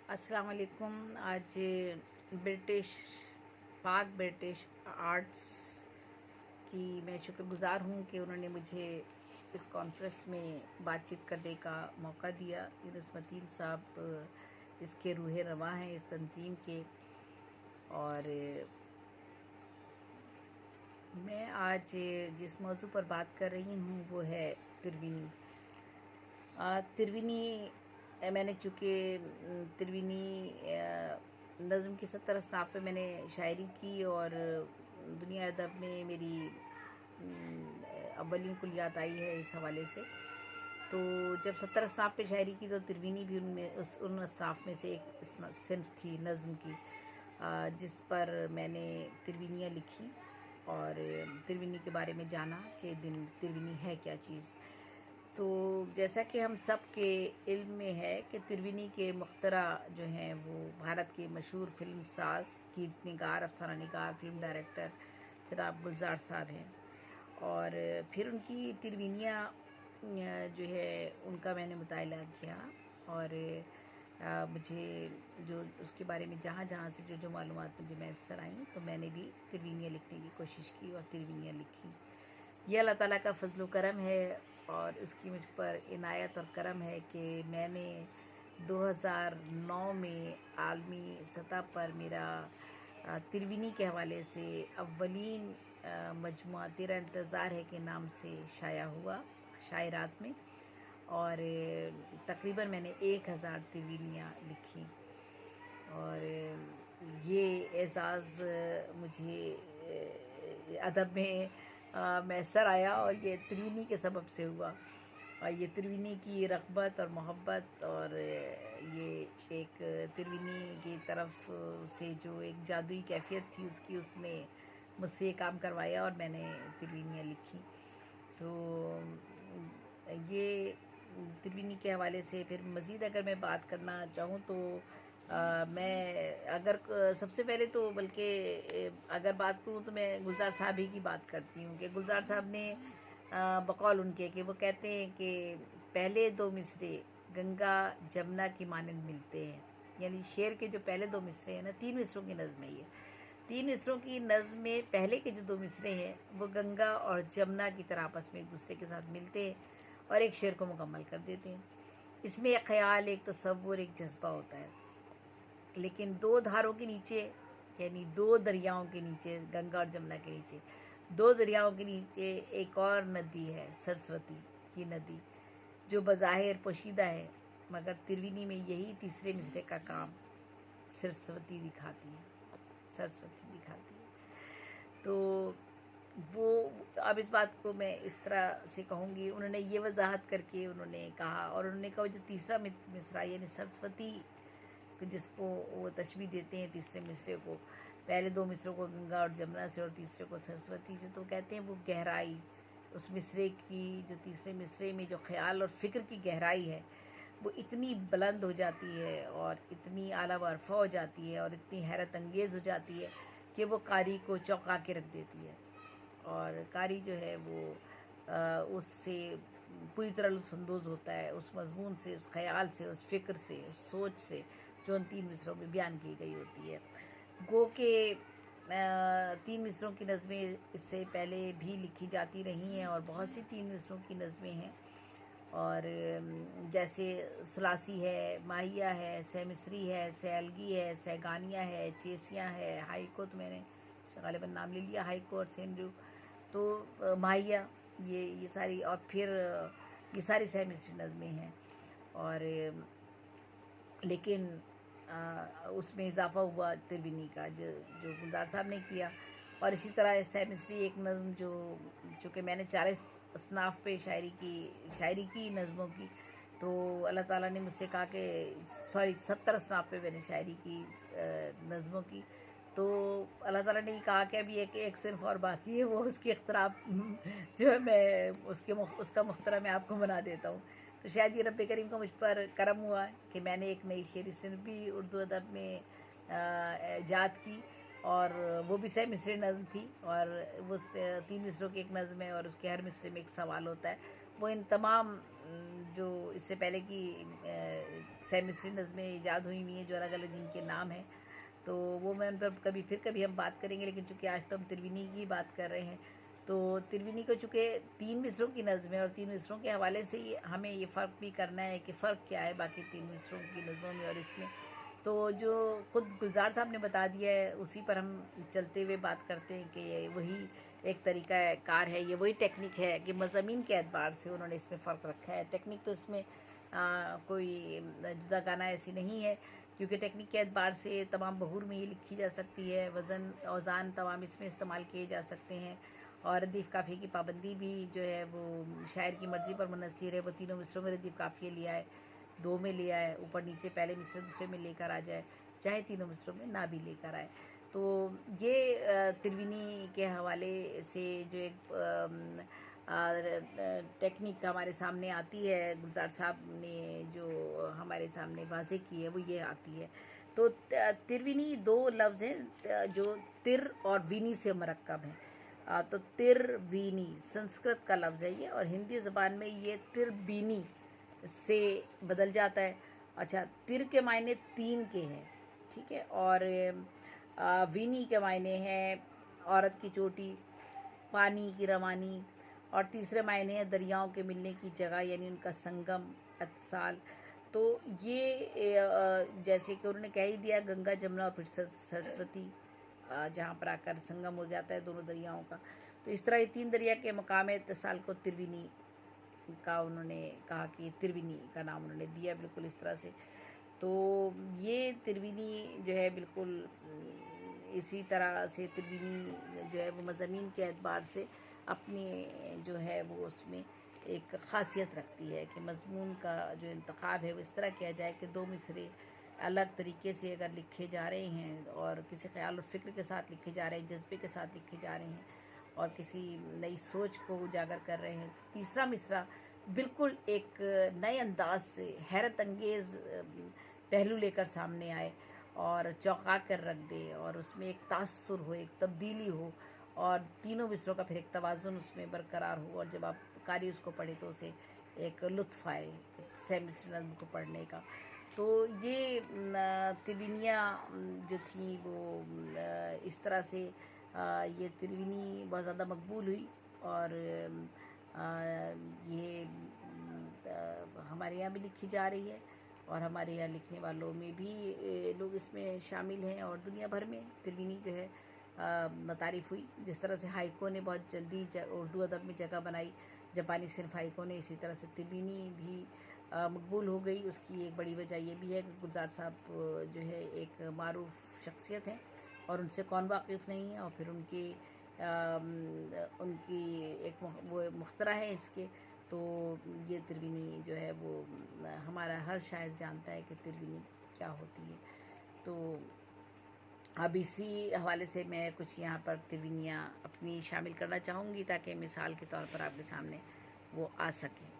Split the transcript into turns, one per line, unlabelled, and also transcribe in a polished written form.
अस्सलाम वालेकुम। आज पाक ब्रिटिश आर्ट्स की मैं शुक्रगुज़ार हूँ कि उन्होंने मुझे इस कॉन्फ्रेंस में बातचीत करने का मौका दिया। यूनुस मतीन साहब इसके रूहे रवा हैं इस तंजीम के। और मैं आज जिस मौजू पर बात कर रही हूँ वो है तिरवीनी। तिरवीनी मैंने चूँकि तिरवीनी नज़्म की 70 असनाफ़ पे मैंने शायरी की और दुनिया अदब में मेरी अव्वलीन कुलियात आई है इस हवाले से। तो जब 70 असनाफ़ पे शायरी की तो तिरवीनी भी उनमें उन असनाफ़ में से एक सिन्फ थी नज़्म की, जिस पर मैंने तिरवीनियाँ लिखी और तिरवीनी के बारे में जाना कि तिरवीनी है क्या चीज़। तो जैसा कि हम सब के इल्म में है कि तिरवीनी के मुख्तरा जो हैं वो भारत के मशहूर फिल्म साज, गीत निगार, अफसाना निगार, फिल्म डायरेक्टर जनाब गुलजार साहब हैं। और फिर उनकी तिरवीनियाँ जो है उनका मैंने मुताला किया और मुझे जो उसके बारे में जहाँ जहाँ से जो मालूमात मुझे मैसर आई तो मैंने भी तिरवीनियाँ लिखने की कोशिश की और तिरवीनियाँ लिखी। यह अल्लाह ताला का फजल करम है और उसकी मुझ पर इनायत और करम है कि मैंने 2009 में आलमी सतह पर मेरा तिरवीनी के हवाले से अव्वलीन मजमुआ तेरा इंतज़ार है के नाम से शाया हुआ शायरात में। और तकरीबन मैंने 1000 तिरवीनियाँ लिखी और ये एज़ाज़ मुझे अदब में मैसर आया और ये तिरवीनी के सबब से हुआ। और ये तिरवीनी की रग़बत और मोहब्बत और ये एक तिरवीनी की तरफ से जो एक जादुई कैफियत थी उसकी उसने मुझसे ये काम करवाया और मैंने तिरवीनियाँ लिखी। तो ये तिरवीनी के हवाले से फिर मज़ीद अगर मैं बात करना चाहूँ तो मैं अगर सबसे पहले तो बल्कि अगर बात करूँ तो मैं गुलजार साहब ही की बात करती हूँ कि गुलजार साहब ने बकौल उनके कि वो कहते हैं कि पहले दो मिसरे गंगा जमुना की मानंद मिलते हैं। यानी शेर के जो पहले दो मिसरे हैं ना, 3 मिसरों की नज़्म है ये। 3 मिसरों की नज़्म में पहले के जो 2 मिसरे हैं वो गंगा और जमुना की तरह आपस में एक दूसरे के साथ मिलते हैं और एक शेर को मुकम्मल कर देते हैं। इसमें एक ख्याल, एक तसव्वुर, एक जज्बा होता है। लेकिन दो धारों के नीचे यानी दो दरियाओं के नीचे, गंगा और जमुना के नीचे दो दरियाओं के नीचे एक और नदी है, सरस्वती की नदी, जो बज़ाहिर पोशीदा है मगर तिरवीनी में यही तीसरे मिसरे का काम सरस्वती दिखाती है। तो वो अब इस बात को मैं इस तरह से कहूँगी, उन्होंने ये वजाहत करके उन्होंने कहा और उन्होंने कहा जो तीसरा मिसरा यानी सरस्वती जिसको वो तशबीह देते हैं तीसरे मिसरे को, पहले 2 मिसरों को गंगा और जमुना से और तीसरे को सरस्वती से, तो कहते हैं वो गहराई उस मिसरे की, जो तीसरे मिसरे में जो ख्याल और फ़िक्र की गहराई है वो इतनी बुलंद हो जाती है और इतनी आला बरफ़ा हो जाती है और इतनी हैरत अंगेज़ हो जाती है कि वो कारी को चौंका के रख देती है। और कारी जो है वो उससे पूरी तरह लुत्फ़अंदोज़ होता है, उस मज़मून से, उस ख़याल से, उस फ़िक्र से, उस सोच से जो उन 3 मिसरों में बयान की गई होती है। गो के 3 मिसरों की नज़में इससे पहले भी लिखी जाती रही हैं और बहुत सी 3 मिसरों की नज़में हैं। और जैसे सुलासी है, माहिया है, सहमिसरी है, सैलगी है, सहगानिया है, चेसियाँ है, हाइको तो मैंने गालिबन नाम ले लिया, हाइको और सेंड्रू, तो माहिया, ये सारी, और फिर ये सारी सहमिसरी नज़में हैं। और लेकिन उसमें इजाफ़ा हुआ तिरवीनी का जो गुलजार साहब ने किया। और इसी तरह सहमिसरी एक नज़्म जो कि मैंने 40 असनाफ़ पे शायरी की नज़मों की, तो अल्लाह ताला ने मुझसे कहा कि 70 असनाफ़ पे मैंने शायरी की नज़मों की, तो अल्लाह ताला ने कहा कि अभी एक सिर्फ और बाकी है, वो उसकी इख्तराब जो है मैं उसका मुख्तरा मैं आपको बना देता हूँ। तो शायद ये रब्बे करीम का मुझ पर करम हुआ कि मैंने एक नई शेरी सिर्फ भी उर्दू अदब में ईजाद की और वो भी मिसरी नज़्म थी और वो 3 मिसरों की एक नज़्म है और उसके हर मिसरे में एक सवाल होता है। वो इन तमाम जो इससे पहले की सेमिस्ट्री नज़में ईजाद हुई हुई हैं, जो अलग अलग जिनके नाम हैं, तो वो मैं उन पर कभी हम बात करेंगे। लेकिन चूँकि आज तो हम तिरविनी की बात कर रहे हैं, तो तिरविनी को चूँकि 3 मिसरों की नज़म है और 3 मिसरों के हवाले से ही हमें ये फ़र्क भी करना है कि फ़र्क क्या है बाकी 3 मिसरों की नज़मों में और इसमें। तो जो ख़ुद गुलजार साहब ने बता दिया है उसी पर हम चलते हुए बात करते हैं कि ये वही एक तरीका कार है, ये वही टेक्निक है कि मज़ामीन के एतबार से उन्होंने इसमें फ़र्क रखा है। टेक्निक तो इसमें कोई जुदा गाना ऐसी नहीं है, क्योंकि टेक्निक के एतबार से तमाम बहूर में ये लिखी जा सकती है, वज़न औज़ान तमाम इसमें इस्तेमाल किए जा सकते हैं। और रदीफ़ काफ़िए की पाबंदी भी जो है वो शायर की मर्ज़ी पर मुनहसर है। वो तीनों मिसरों में रदीफ़ काफ़िए लिया है, 2 में लिया है, ऊपर नीचे पहले मिसरे दूसरे में लेकर आ जाए, चाहे तीनों मिसरों में ना भी लेकर आए। तो ये तिरविनी के हवाले से जो एक टेक्निक हमारे सामने आती है, गुलजार साहब ने जो हमारे सामने वाज़े की है वो ये आती है। तो तिरविनी 2 लफ्ज़ हैं जो तिर और विनी से मरकब हैं। तो तिरविनी संस्कृत का लफ्ज़ है ये, और हिंदी ज़बान में ये तिरबिनी से बदल जाता है। अच्छा, तिर के मायने 3 के हैं, ठीक है, और विनी के मायने हैं औरत की चोटी, पानी की रवानी, और तीसरे मायने हैं दरियाओं के मिलने की जगह, यानी उनका संगम, अतसाल। तो ये जैसे कि उन्होंने कह ही दिया, गंगा जमुना और फिर सरस्वती जहाँ पर आकर संगम हो जाता है दोनों दरियाओं का। तो इस तरह ये 3 दरिया के मकाम इत्तिसाल को तिरविनी का उन्होंने कहा कि तिरविनी का नाम उन्होंने दिया बिल्कुल इस तरह से। तो ये तिरविनी जो है बिल्कुल इसी तरह से तिरविनी जो है वो मज़ामीन के एतबार से अपनी जो है वो उसमें एक ख़ासियत रखती है कि मज़मून का जो इंतखाब है वो इस तरह किया जाए कि 2 मिसरे अलग तरीके से अगर लिखे जा रहे हैं और किसी ख़्याल और फ़िक्र के साथ लिखे जा रहे हैं, जज्बे के साथ लिखे जा रहे हैं और किसी नई सोच को उजागर कर रहे हैं, तो तीसरा मिसरा बिल्कुल एक नए अंदाज से हैरत अंगेज़ पहलू लेकर सामने आए और चौंका कर रख दे, और उसमें एक तासुर हो, एक तब्दीली हो, और तीनों मिसरों का फिर एक तवाज़ुन उसमें बरकरार हो, और जब आप कारी उसको पढ़े तो उसे एक लुत्फ़ आए सेमिस्टर नज़्म को पढ़ने का। तो ये तिरविनियाँ जो थी वो इस तरह से ये तिरविनी बहुत ज़्यादा मकबूल हुई, और ये हमारे यहाँ भी लिखी जा रही है, और हमारे यहाँ लिखने वालों में भी लोग इसमें शामिल हैं, और दुनिया भर में तिरविनी जो है तारीफ़ हुई। जिस तरह से हाइको ने बहुत जल्दी उर्दू अदब में जगह बनाई, जापानी सिर्फ हाइको ने, इसी तरह से तिरविनी भी मकबूल हो गई। उसकी एक बड़ी वजह ये भी है कि गुलजार साहब जो है एक मारूफ शख्सियत हैं, और उनसे कौन वाकिफ़ नहीं है, और फिर उनकी एक वो मुख्तरा है इसके। तो ये तिरविनी जो है वो हमारा हर शायर जानता है कि तिरविनी क्या होती है। तो अब इसी हवाले से मैं कुछ यहाँ पर तिरविनियाँ अपनी शामिल करना चाहूँगी ताकि मिसाल के तौर पर आपके सामने वो आ सकें।